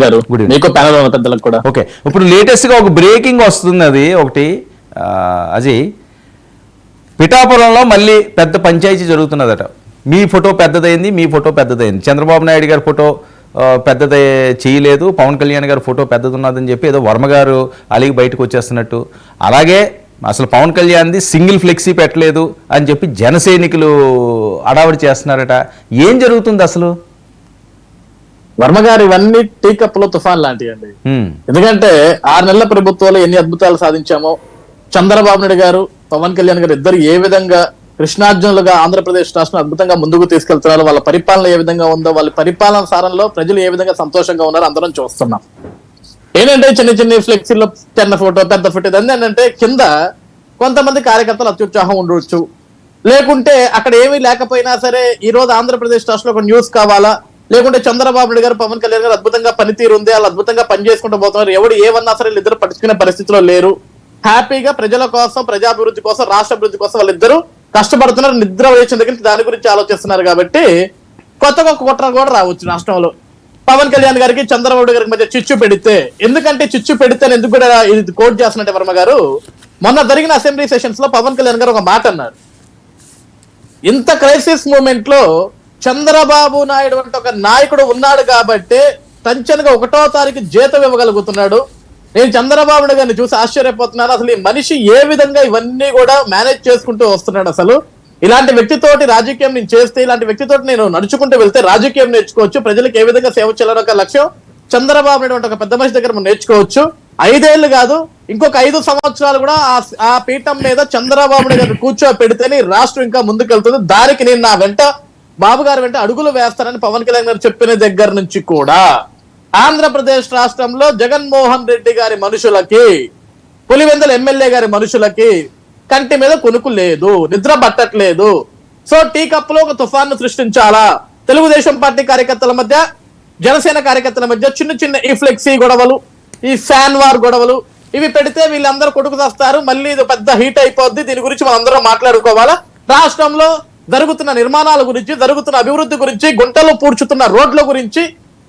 గారు మీకు ప్యానల్ పెద్దలకు కూడా ఓకే. ఇప్పుడు లేటెస్ట్ గా ఒక బ్రేకింగ్ వస్తుంది, అది ఒకటి అజయ్, పిఠాపురంలో మళ్ళీ పెద్ద పంచాయతీ జరుగుతున్నదట. మీ ఫోటో పెద్దదైంది, మీ ఫోటో పెద్దదైంది, చంద్రబాబు నాయుడు గారి ఫోటో పెద్దదే చేయలేదు, పవన్ కళ్యాణ్ గారి ఫోటో పెద్దదున్నదని చెప్పి ఏదో వర్మ గారు అలిగి బయటకు వచ్చేస్తున్నట్టు, అలాగే అసలు పవన్ కళ్యాణ్ది సింగిల్ ఫ్లెక్సీ పెట్టలేదు అని చెప్పి జన సైనికులు అడావిడి చేస్తున్నారట. ఏం జరుగుతుంది అసలు? వర్మ గారు ఇవన్నీ టీ కప్పులో తుఫాన్ లాంటివి అండి. ఎందుకంటే 6 నెలల ప్రభుత్వంలో ఎన్ని అద్భుతాలు సాధించామో, చంద్రబాబు నాయుడు గారు పవన్ కళ్యాణ్ గారు ఇద్దరు ఏ విధంగా కృష్ణార్జునులుగా ఆంధ్రప్రదేశ్ రాష్ట్రం అద్భుతంగా ముందుకు తీసుకెళ్తున్నారు, వాళ్ళ పరిపాలన ఏ విధంగా ఉందో, వాళ్ళ పరిపాలన సారంలో ప్రజలు ఏ విధంగా సంతోషంగా ఉన్నారో అందరం చూస్తున్నాం. ఏంటంటే చిన్న చిన్న ఫ్లెక్సీలో చిన్న ఫోటో పెద్ద ఫోటో ఏంటంటే కింద కొంతమంది కార్యకర్తలు అత్యుత్సాహం ఉండొచ్చు, లేకుంటే అక్కడ ఏమీ లేకపోయినా సరే ఈ రోజు ఆంధ్రప్రదేశ్ రాష్ట్రంలో ఒక న్యూస్ కావాలా, లేకుంటే చంద్రబాబు నాయుడు గారు పవన్ కళ్యాణ్ గారు అద్భుతంగా పనితీరు ఉంది, వాళ్ళు అద్భుతంగా పనిచేసుకుంటూ పోతున్నారు, ఎవడు ఏమన్నా సరే వీళ్ళిద్దరు పట్టించుకునే పరిస్థితిలో లేరు, హ్యాపీగా ప్రజల కోసం ప్రజాభివృద్ధి కోసం రాష్ట్ర అభివృద్ధి కోసం వాళ్ళిద్దరూ కష్టపడుతున్నారు, నిద్ర వేసిన దగ్గర దాని గురించి ఆలోచిస్తున్నారు. కాబట్టి కొత్తగా ఒక కుట్ర కూడా రావచ్చు రాష్ట్రంలో. పవన్ కళ్యాణ్ గారికి చంద్రబాబు గారికి మధ్య చిచ్చు పెడితే, ఎందుకంటే చిచ్చు పెడితే ఎందుకు కూడా ఇది కోట్ చేస్తున్నట్టే వర్మ గారు మొన్న జరిగిన అసెంబ్లీ సెషన్స్ లో పవన్ కళ్యాణ్ గారు ఒక మాట అన్నారు, ఇంత క్రైసిస్ మూమెంట్ లో చంద్రబాబు నాయుడు అంటే ఒక నాయకుడు ఉన్నాడు కాబట్టి టెన్షన్గా 1వ తారీఖు జీతం ఇవ్వగలుగుతున్నాడు. నేను చంద్రబాబు నాయుడు గారిని చూసి ఆశ్చర్యపోతున్నాను, అసలు ఈ మనిషి ఏ విధంగా ఇవన్నీ కూడా మేనేజ్ చేసుకుంటూ వస్తున్నాడు. అసలు ఇలాంటి వ్యక్తితోటి రాజకీయం నేను చేస్తే, ఇలాంటి వ్యక్తితోటి నేను నడుచుకుంటూ వెళ్తే రాజకీయం నేర్చుకోవచ్చు, ప్రజలకు ఏ విధంగా సేవ చేయాలని ఒక లక్ష్యం చంద్రబాబు నాయుడు ఒక పెద్ద మనిషి దగ్గర మనం నేర్చుకోవచ్చు. 5 ఏళ్ళు కాదు, ఇంకొక 5 సంవత్సరాలు కూడా ఆ పీఠం మీద చంద్రబాబు నాయుడు గారిని కూర్చోపెడితేనే రాష్ట్రం ఇంకా ముందుకెళ్తుంది. దానికి నేను నా వెంట బాబు గారి వెంట అడుగులు వేస్తానని పవన్ కళ్యాణ్ గారు చెప్పిన దగ్గర నుంచి కూడా ఆంధ్రప్రదేశ్ రాష్ట్రంలో జగన్మోహన్ రెడ్డి గారి మనుషులకి, పులివెందుల ఎమ్మెల్యే గారి మనుషులకి కంటి మీద కొనుక్కు లేదు, నిద్ర పట్టట్లేదు. సో టీ కప్పులో ఒక తుఫాన్ను సృష్టించాలా, తెలుగుదేశం పార్టీ కార్యకర్తల మధ్య జనసేన కార్యకర్తల మధ్య చిన్న చిన్న ఈ ఫ్లెక్సీ గొడవలు, ఈ ఫ్యాన్ వార్ గొడవలు ఇవి పెడితే వీళ్ళందరూ కొడుకు వస్తారు, మళ్ళీ ఇది పెద్ద హీట్ అయిపోద్ది. దీని గురించి మనం అందరం మాట్లాడుకోవాలా, రాష్ట్రంలో జరుగుతున్న నిర్మాణాల గురించి, జరుగుతున్న అభివృద్ధి గురించి, గుంటలు పూడ్చుతున్న రోడ్ల గురించి,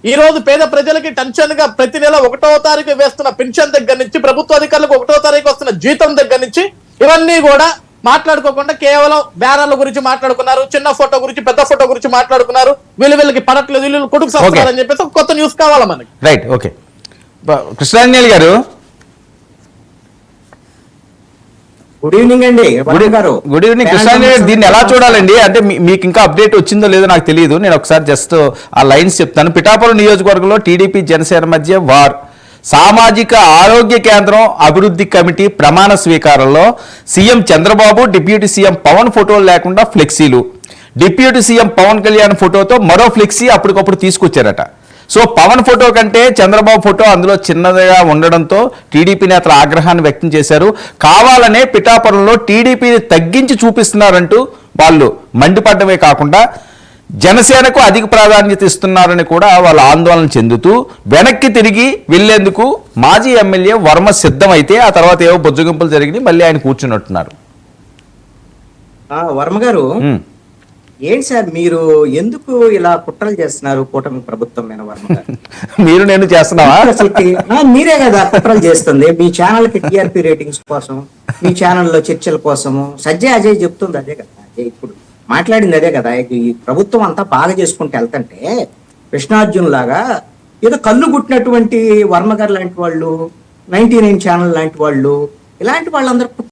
ఈ రోజు పేద ప్రజలకి టెన్షన్ గా ప్రతి నెల 1వ తారీఖు వేస్తున్న పెన్షన్ దగ్గర నుంచి, ప్రభుత్వ అధికారులకు 1వ తారీఖు వస్తున్న జీతం దగ్గర నుంచి ఇవన్నీ కూడా మాట్లాడుకోకుండా కేవలం బ్యానర్ల గురించి మాట్లాడుకున్నారు, చిన్న ఫోటో గురించి పెద్ద ఫోటో గురించి మాట్లాడుకున్నారు, వీళ్ళకి పడట్లేదు, వీళ్ళు కొడుకు వస్తున్నారని చెప్పేసి కొత్త న్యూస్ కావాలా మనకి. Right, okay. కృష్ణాంజలి గారు గుడ్ ఈవినింగ్ అండి. గుడ్ ఈవినింగ్ కృష్ణాంజలి గారు. దీన్ని ఎలా చూడాలండి? అంటే మీకు ఇంకా అప్డేట్ వచ్చిందో లేదో నాకు తెలియదు, నేను ఒకసారి జస్ట్ ఆ లైన్స్ చెప్తాను. పిఠాపురం నియోజకవర్గంలో టీడీపీ జనసేన మధ్య వార్, సామాజిక ఆరోగ్య కేంద్రం అభివృద్ధి కమిటీ ప్రమాణ స్వీకారంలో CM Chandrababu, deputy CM Pawan ఫోటోలు లేకుండా ఫ్లెక్సీలు, డిప్యూటీ సీఎం పవన్ కళ్యాణ్ ఫోటోతో మరో ఫ్లెక్సీ అప్పటికప్పుడు తీసుకొచ్చారట. సో పవన్ ఫోటో కంటే చంద్రబాబు ఫోటో అందులో చిన్నదిగా ఉండడంతో టీడీపీ నేతలు ఆగ్రహాన్ని వ్యక్తం చేశారు. కావాలనే పిఠాపురంలో టీడీపీని తగ్గించి చూపిస్తున్నారంటూ వాళ్ళు మండిపడ్డమే కాకుండా జనసేనకు అధిక ప్రాధాన్యత ఇస్తున్నారని కూడా వాళ్ళు ఆందోళన చెందుతూ వెనక్కి తిరిగి వెళ్లేందుకు మాజీ ఎమ్మెల్యే వర్మ సిద్ధమైతే ఆ తర్వాత ఏవో బొజ్జగింపులు జరిగి మళ్ళీ ఆయన కూర్చున్నట్టున్నారు. వర్మ గారు, ఏంటి సార్ మీరు ఎందుకు ఇలా కుట్రలు చేస్తున్నారు కూటమి ప్రభుత్వం మీద? వర్మ గారు, మీరు నేను చేస్తున్నావా? మీరే కదా కుట్రలు చేస్తుంది. మీ ఛానల్ కి టీఆర్పీ రేటింగ్స్ కోసం, మీ ఛానల్లో చర్చల కోసము. సజ్జయ్ అజయ్ చెప్తుంది అదే కదా, ఇప్పుడు మాట్లాడింది అదే కదా. ఈ ప్రభుత్వం అంతా బాగా చేసుకుంటూ వెళ్తుంటే కృష్ణార్జున్ లాగా ఏదో కళ్ళు గుట్టినటువంటి వర్మ గారు లాంటి వాళ్ళు, 99 ఛానల్ లాంటి వాళ్ళు, ఇలాంటి వాళ్ళందరూ